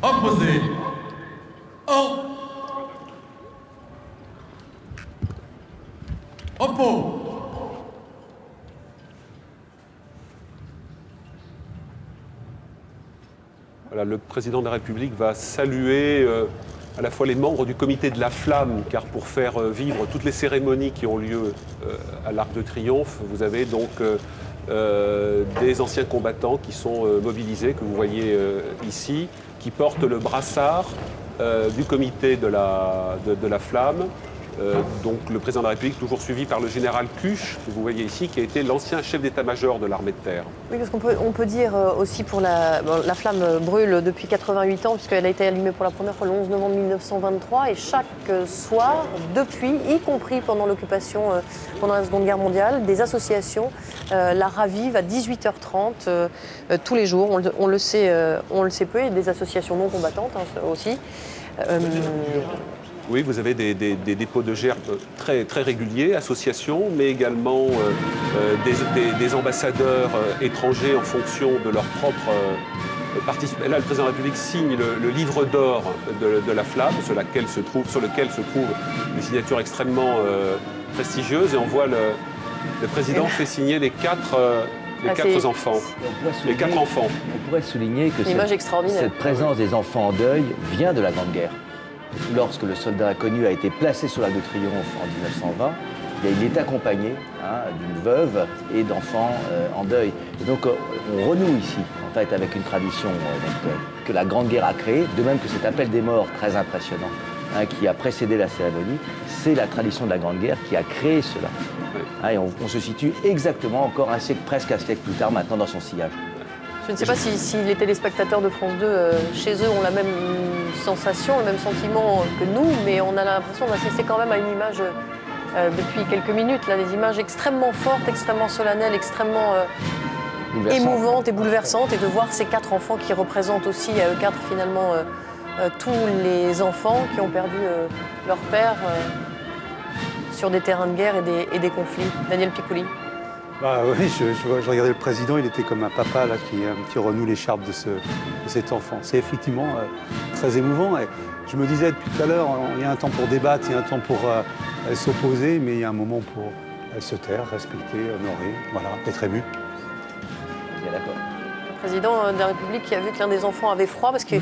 Opposé. Oppos. Voilà, le président de la République va saluer à la fois les membres du comité de la Flamme, car pour faire vivre toutes les cérémonies qui ont lieu à l'Arc de Triomphe, vous avez donc des anciens combattants qui sont mobilisés, que vous voyez ici, qui portent le brassard du comité de la Flamme. Donc le président de la République, toujours suivi par le général Cuche, que vous voyez ici, qui a été l'ancien chef d'état-major de l'armée de terre. Oui, parce qu'on peut dire aussi pour la flamme brûle depuis 88 ans, puisqu'elle a été allumée pour la première fois le 11 novembre 1923, et chaque soir, depuis, y compris pendant l'occupation, pendant la Seconde Guerre mondiale, des associations la ravivent à 18h30 tous les jours. On le sait peu, et des associations non combattantes aussi. Oui, vous avez des dépôts de gerbes très, très réguliers, associations, mais également des ambassadeurs étrangers en fonction de leur propre participation. Là, le président de la République signe le livre d'or de la Flamme, sur lequel se trouvent des signatures extrêmement prestigieuses, et on voit le président fait signer les quatre enfants. Les quatre enfants. On pourrait souligner que extraordinaire. Cette présence des enfants en deuil vient de la Grande Guerre. Lorsque le soldat inconnu a été placé sur l'Arc de Triomphe en 1920, il est accompagné d'une veuve et d'enfants en deuil. Et donc on renoue ici, en fait, avec une tradition que la Grande Guerre a créée, de même que cet appel des morts très impressionnant qui a précédé la cérémonie, c'est la tradition de la Grande Guerre qui a créé cela. Et on se situe exactement encore presque un siècle plus tard maintenant dans son sillage. Je ne sais pas si les téléspectateurs de France 2, chez eux, ont la même sensation, le même sentiment que nous, mais on a l'impression d'assister quand même à une image depuis quelques minutes, là, des images extrêmement fortes, extrêmement solennelles, extrêmement émouvantes et bouleversantes, et de voir ces quatre enfants qui représentent aussi à eux quatre finalement tous les enfants qui ont perdu leur père sur des terrains de guerre et des conflits. Daniel Piccoli. Oui, je regardais le président, il était comme un papa là, qui renoue l'écharpe de cet enfant. C'est effectivement très émouvant. Et je me disais depuis tout à l'heure, il y a un temps pour débattre, il y a un temps pour s'opposer, mais il y a un moment pour se taire, respecter, honorer, voilà, être ému. Bien d'accord. Le président de la République qui a vu que l'un des enfants avait froid, parce qu'il